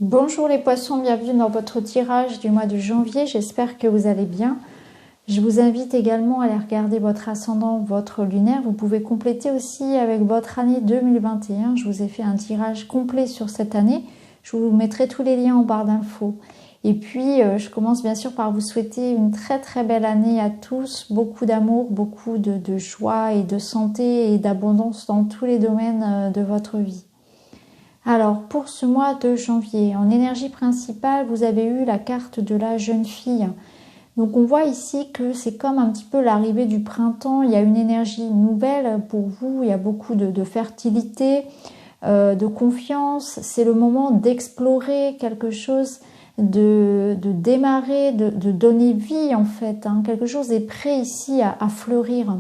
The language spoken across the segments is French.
Bonjour les poissons, bienvenue dans votre tirage du mois de janvier, j'espère que vous allez bien. Je vous invite également à aller regarder votre ascendant, votre lunaire. Vous pouvez compléter aussi avec votre année 2021. Je vous ai fait un tirage complet sur cette année. Je vous mettrai tous les liens en barre d'infos. Et puis, je commence bien sûr par vous souhaiter une très belle année à tous. Beaucoup d'amour, beaucoup de joie et de santé et d'abondance dans tous les domaines de votre vie. Alors, pour ce mois de janvier, en énergie principale, vous avez eu la carte de la jeune fille. Donc, on voit ici que c'est comme un petit peu l'arrivée du printemps. Il y a une énergie nouvelle pour vous. Il y a beaucoup de fertilité, de confiance. C'est le moment d'explorer quelque chose, de démarrer, de donner vie en fait. Quelque chose est prêt ici à fleurir.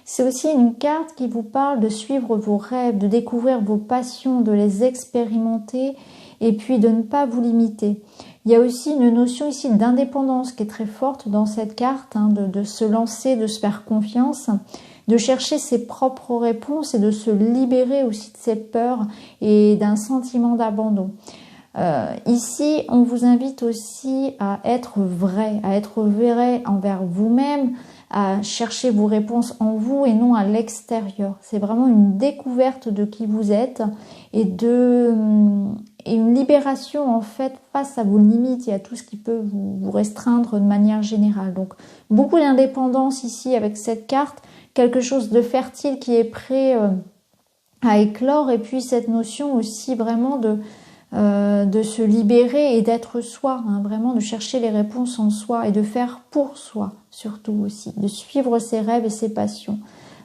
C'est aussi une carte qui vous parle de suivre vos rêves, de découvrir vos passions, de les expérimenter et puis de ne pas vous limiter. Il y a aussi une notion ici d'indépendance qui est très forte dans cette carte, de se lancer, de se faire confiance, de chercher ses propres réponses et de se libérer aussi de ses peurs et d'un sentiment d'abandon. Ici, on vous invite aussi à être vrai envers vous-même, à chercher vos réponses en vous et non à l'extérieur. C'est vraiment une découverte de qui vous êtes et une libération en fait face à vos limites et à tout ce qui peut vous restreindre de manière générale. Donc beaucoup d'indépendance ici avec cette carte, quelque chose de fertile qui est prêt à éclore, et puis cette notion aussi vraiment de se libérer et d'être soi, vraiment de chercher les réponses en soi et de faire pour soi surtout aussi, de suivre ses rêves et ses passions.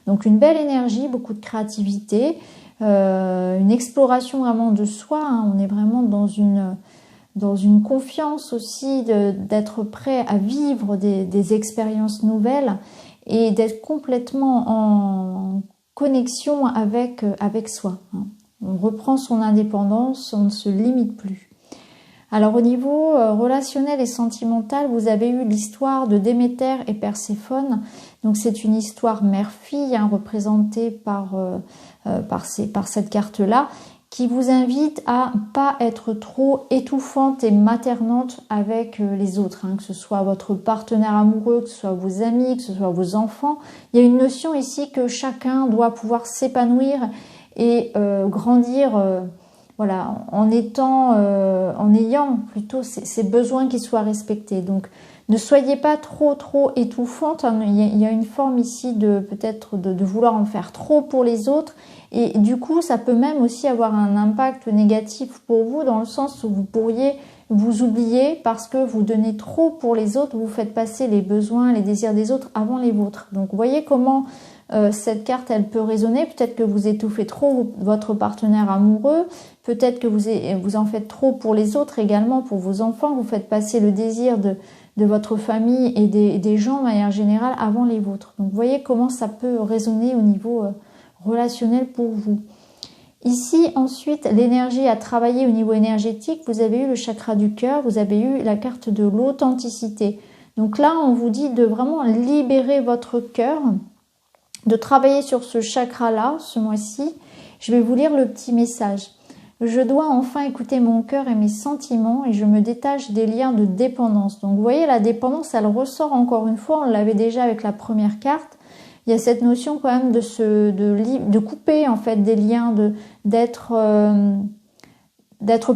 Donc une belle énergie, beaucoup de créativité, une exploration vraiment de soi, on est vraiment dans une confiance aussi d'être prêt à vivre des expériences nouvelles et d'être complètement en connexion avec soi. On reprend son indépendance, on ne se limite plus. Alors au niveau relationnel et sentimental, vous avez eu l'histoire de Déméter et Perséphone. Donc c'est une histoire mère-fille représentée par cette carte-là, qui vous invite à pas être trop étouffante et maternante avec les autres, que ce soit votre partenaire amoureux, que ce soit vos amis, que ce soit vos enfants. Il y a une notion ici que chacun doit pouvoir s'épanouir et grandir en ayant plutôt ces besoins qui soient respectés. Donc ne soyez pas trop étouffante. Il y a une forme ici peut-être de vouloir en faire trop pour les autres, et du coup ça peut même aussi avoir un impact négatif pour vous, dans le sens où vous pourriez vous oublier parce que vous donnez trop pour les autres, vous faites passer les besoins, les désirs des autres avant les vôtres. Donc vous voyez comment cette carte elle peut résonner. Peut-être que vous étouffez trop votre partenaire amoureux, peut-être que vous en faites trop pour les autres également, pour vos enfants, vous faites passer le désir de votre famille et des gens de manière générale avant les vôtres. Donc vous voyez comment ça peut résonner au niveau relationnel pour vous. Ici ensuite, l'énergie à travailler au niveau énergétique, vous avez eu le chakra du cœur, vous avez eu la carte de l'authenticité. Donc là on vous dit de vraiment libérer votre cœur, de travailler sur ce chakra-là ce mois-ci. Je vais vous lire le petit message. Je dois enfin écouter mon cœur et mes sentiments et je me détache des liens de dépendance. Donc vous voyez, la dépendance, elle ressort encore une fois, on l'avait déjà avec la première carte. Il y a cette notion quand même de couper en fait des liens, d'être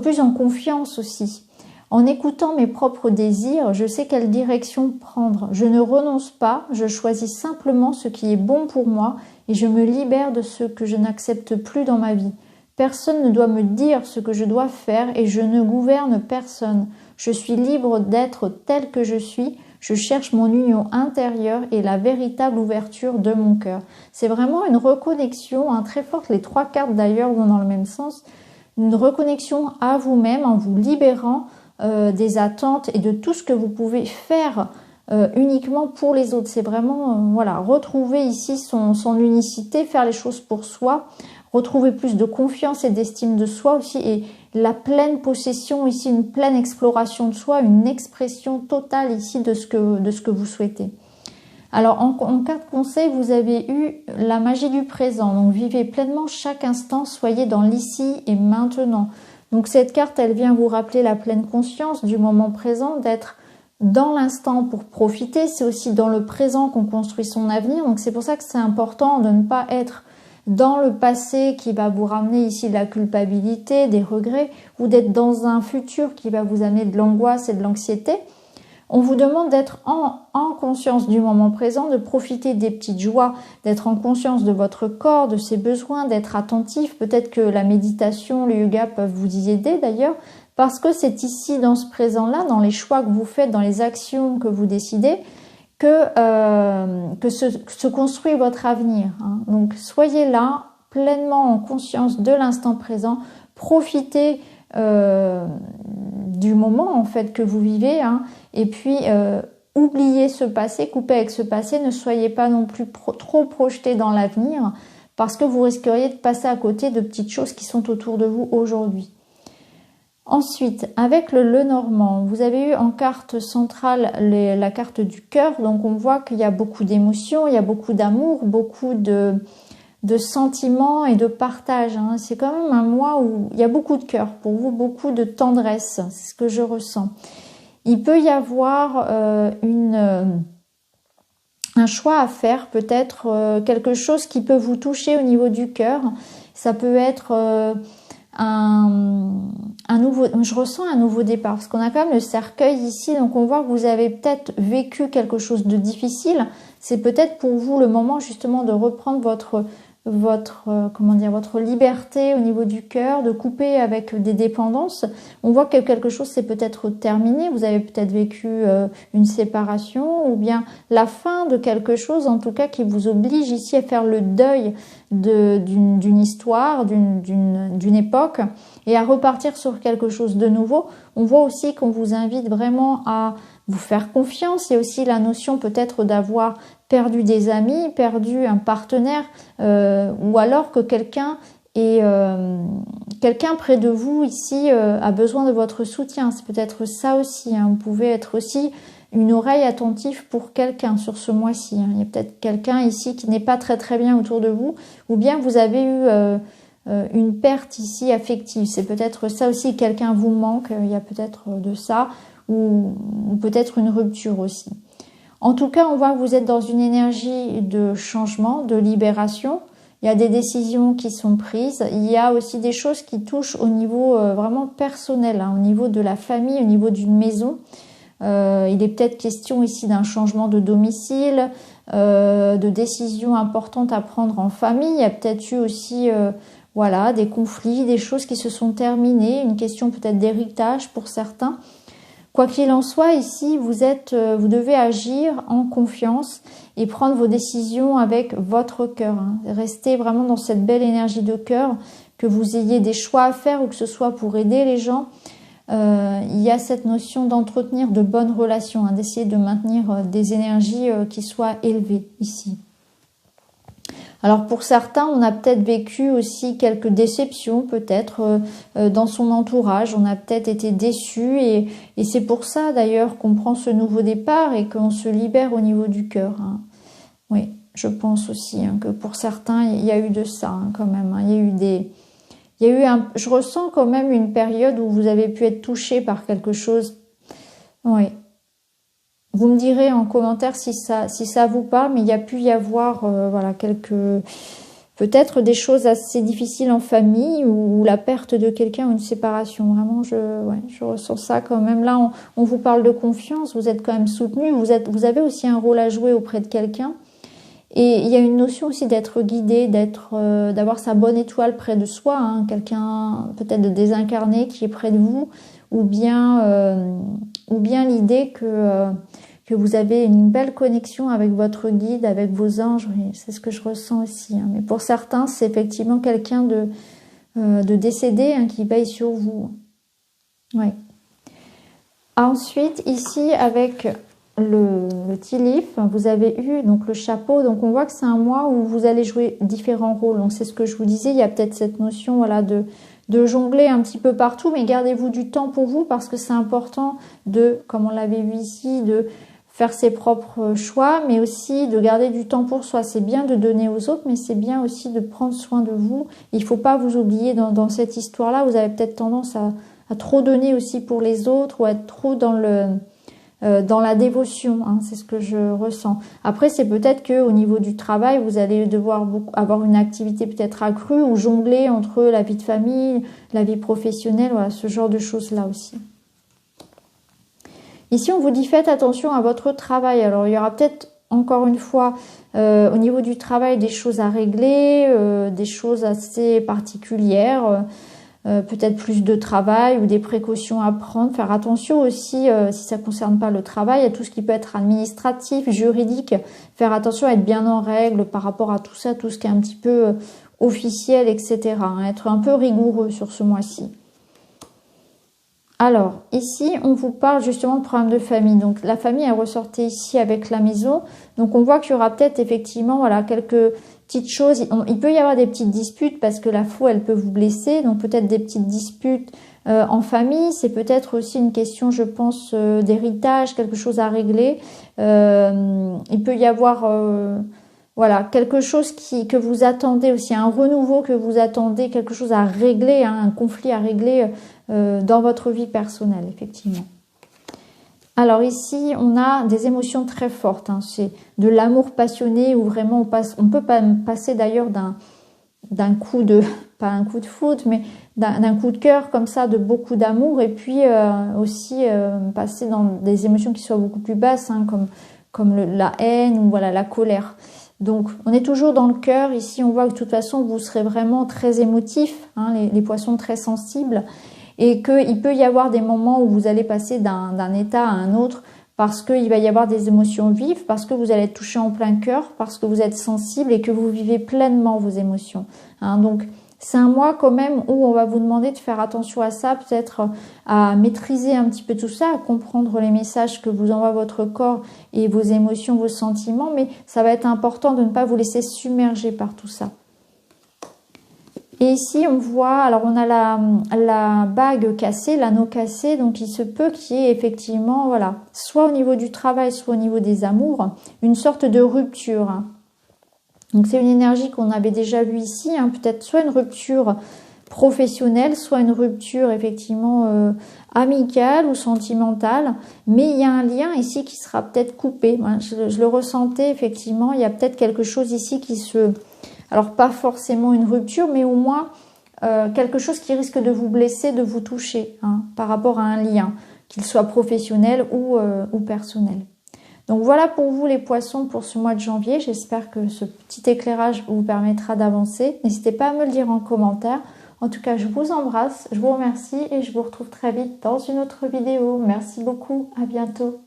plus en confiance aussi. En écoutant mes propres désirs, je sais quelle direction prendre. Je ne renonce pas, je choisis simplement ce qui est bon pour moi et je me libère de ce que je n'accepte plus dans ma vie. Personne ne doit me dire ce que je dois faire et je ne gouverne personne. Je suis libre d'être tel que je suis. Je cherche mon union intérieure et la véritable ouverture de mon cœur. C'est vraiment une reconnexion très forte. Les trois cartes d'ailleurs vont dans le même sens. Une reconnexion à vous-même en vous libérant des attentes et de tout ce que vous pouvez faire uniquement pour les autres. C'est vraiment retrouver ici son unicité, faire les choses pour soi, retrouver plus de confiance et d'estime de soi aussi, et la pleine possession ici, une pleine exploration de soi, une expression totale ici de ce que vous souhaitez. Alors en carte conseil, vous avez eu la magie du présent, donc vivez pleinement chaque instant, soyez dans l'ici et maintenant. Donc cette carte, elle vient vous rappeler la pleine conscience du moment présent, d'être dans l'instant pour profiter. C'est aussi dans le présent qu'on construit son avenir. Donc c'est pour ça que c'est important de ne pas être dans le passé qui va vous ramener ici de la culpabilité, des regrets, ou d'être dans un futur qui va vous amener de l'angoisse et de l'anxiété. On vous demande d'être en conscience du moment présent, de profiter des petites joies, d'être en conscience de votre corps, de ses besoins, d'être attentif. Peut-être que la méditation, le yoga peuvent vous y aider d'ailleurs, parce que c'est ici, dans ce présent-là, dans les choix que vous faites, dans les actions que vous décidez, que se construit votre avenir. Hein. Donc soyez là, pleinement en conscience de l'instant présent, profitez du moment en fait que vous vivez, hein, et puis oubliez ce passé, coupez avec ce passé, ne soyez pas non plus trop projeté dans l'avenir, parce que vous risqueriez de passer à côté de petites choses qui sont autour de vous aujourd'hui. Ensuite, avec le Lenormand, vous avez eu en carte centrale la carte du cœur. Donc on voit qu'il y a beaucoup d'émotions, il y a beaucoup d'amour, beaucoup de sentiments et de partage. Hein. C'est quand même un mois où il y a beaucoup de cœur pour vous, beaucoup de tendresse. C'est ce que je ressens. Il peut y avoir un choix à faire, peut-être quelque chose qui peut vous toucher au niveau du cœur. Ça peut être... je ressens un nouveau départ, parce qu'on a quand même le cercueil ici, donc on voit que vous avez peut-être vécu quelque chose de difficile. C'est peut-être pour vous le moment justement de reprendre votre liberté au niveau du cœur, de couper avec des dépendances. On voit que quelque chose s'est peut-être terminé, vous avez peut-être vécu une séparation, ou bien la fin de quelque chose, en tout cas qui vous oblige ici à faire le deuil d'une histoire, d'une époque, et à repartir sur quelque chose de nouveau. On voit aussi qu'on vous invite vraiment à vous faire confiance. Il y a aussi la notion peut-être d'avoir perdu des amis, perdu un partenaire, ou alors que quelqu'un près de vous ici a besoin de votre soutien. C'est peut-être ça aussi. Hein. Vous pouvez être aussi une oreille attentive pour quelqu'un sur ce mois-ci. Hein. Il y a peut-être quelqu'un ici qui n'est pas très très bien autour de vous, ou bien vous avez eu une perte ici affective. C'est peut-être ça aussi, quelqu'un vous manque. Il y a peut-être de ça, ou peut-être une rupture aussi. En tout cas, on voit que vous êtes dans une énergie de changement, de libération. Il y a des décisions qui sont prises. Il y a aussi des choses qui touchent au niveau vraiment personnel, hein, au niveau de la famille, au niveau d'une maison. Il est peut-être question ici d'un changement de domicile, de décisions importantes à prendre en famille. Il y a peut-être eu aussi des conflits, des choses qui se sont terminées, une question peut-être d'héritage pour certains. Quoi qu'il en soit, ici, vous devez agir en confiance et prendre vos décisions avec votre cœur. Hein. Restez vraiment dans cette belle énergie de cœur, que vous ayez des choix à faire ou que ce soit pour aider les gens. Il y a cette notion d'entretenir de bonnes relations, hein, d'essayer de maintenir des énergies qui soient élevées ici. Alors pour certains, on a peut-être vécu aussi quelques déceptions, peut-être dans son entourage. On a peut-être été déçus et c'est pour ça d'ailleurs qu'on prend ce nouveau départ et qu'on se libère au niveau du cœur. Hein. Oui, je pense aussi que pour certains, il y a eu de ça quand même. Hein. Je ressens quand même une période où vous avez pu être touché par quelque chose. Oui. Vous me direz en commentaire si ça vous parle, mais il y a pu y avoir peut-être des choses assez difficiles en famille ou la perte de quelqu'un ou une séparation. Vraiment, je ressens ça quand même. Là, on vous parle de confiance, vous êtes quand même soutenu, vous avez aussi un rôle à jouer auprès de quelqu'un. Et il y a une notion aussi d'être guidé, d'avoir sa bonne étoile près de soi, hein, quelqu'un peut-être de désincarné qui est près de vous, ou bien l'idée que vous avez une belle connexion avec votre guide, avec vos anges. C'est ce que je ressens aussi. Hein. Mais pour certains, c'est effectivement quelqu'un de décédé, hein, qui veille sur vous. Ouais. Ensuite, ici, avec le tilif, vous avez eu donc le chapeau. Donc on voit que c'est un mois où vous allez jouer différents rôles. Donc c'est ce que je vous disais, il y a peut-être cette notion de jongler un petit peu partout, mais gardez-vous du temps pour vous parce que c'est important comme on l'avait vu ici, de faire ses propres choix, mais aussi de garder du temps pour soi. C'est bien de donner aux autres, mais c'est bien aussi de prendre soin de vous. Il faut pas vous oublier dans cette histoire-là. Vous avez peut-être tendance à trop donner aussi pour les autres ou à être trop dans la dévotion, hein, c'est ce que je ressens. Après, c'est peut-être que au niveau du travail, vous allez devoir avoir une activité peut-être accrue ou jongler entre la vie de famille, la vie professionnelle, voilà, ce genre de choses-là aussi. Ici, on vous dit faites attention à votre travail. Alors, il y aura peut-être encore une fois au niveau du travail des choses à régler, des choses assez particulières. Peut-être plus de travail ou des précautions à prendre. Faire attention aussi, si ça ne concerne pas le travail, à tout ce qui peut être administratif, juridique. Faire attention à être bien en règle par rapport à tout ça, tout ce qui est un petit peu officiel, etc. Hein, être un peu rigoureux sur ce mois-ci. Alors, ici, on vous parle justement de problème de famille. Donc, la famille est ressortie ici avec la maison. Donc, on voit qu'il y aura peut-être effectivement, voilà, quelques petites choses. Il peut y avoir des petites disputes parce que la faux, elle peut vous blesser. Donc, peut-être des petites disputes en famille. C'est peut-être aussi une question, je pense, d'héritage, quelque chose à régler. Il peut y avoir... voilà, quelque chose que vous attendez aussi, un renouveau que vous attendez, quelque chose à régler, hein, un conflit à régler dans votre vie personnelle, effectivement. Alors ici, on a des émotions très fortes. Hein, c'est de l'amour passionné où vraiment on peut pas passer d'ailleurs d'un coup de, pas un coup de foudre, mais d'un coup de cœur comme ça, de beaucoup d'amour, et puis aussi passer dans des émotions qui soient beaucoup plus basses, hein, comme la haine ou voilà la colère. Donc, on est toujours dans le cœur. Ici, on voit que de toute façon, vous serez vraiment très émotif, hein, les poissons très sensibles. Et qu'il peut y avoir des moments où vous allez passer d'un état à un autre parce qu'il va y avoir des émotions vives, parce que vous allez être touché en plein cœur, parce que vous êtes sensible et que vous vivez pleinement vos émotions. Hein, donc, c'est un mois quand même où on va vous demander de faire attention à ça, peut-être à maîtriser un petit peu tout ça, à comprendre les messages que vous envoie votre corps et vos émotions, vos sentiments, mais ça va être important de ne pas vous laisser submerger par tout ça. Et ici, on voit, alors on a la bague cassée, l'anneau cassé, donc il se peut qu'il y ait effectivement, voilà, soit au niveau du travail, soit au niveau des amours, une sorte de rupture. Hein. Donc c'est une énergie qu'on avait déjà vue ici, hein, peut-être soit une rupture professionnelle, soit une rupture effectivement amicale ou sentimentale, mais il y a un lien ici qui sera peut-être coupé. Hein. Je le ressentais effectivement, il y a peut-être quelque chose ici qui se... Alors pas forcément une rupture, mais au moins quelque chose qui risque de vous blesser, de vous toucher, hein, par rapport à un lien, qu'il soit professionnel ou personnel. Donc voilà pour vous les poissons pour ce mois de janvier. J'espère que ce petit éclairage vous permettra d'avancer. N'hésitez pas à me le dire en commentaire. En tout cas, je vous embrasse, je vous remercie et je vous retrouve très vite dans une autre vidéo. Merci beaucoup, à bientôt.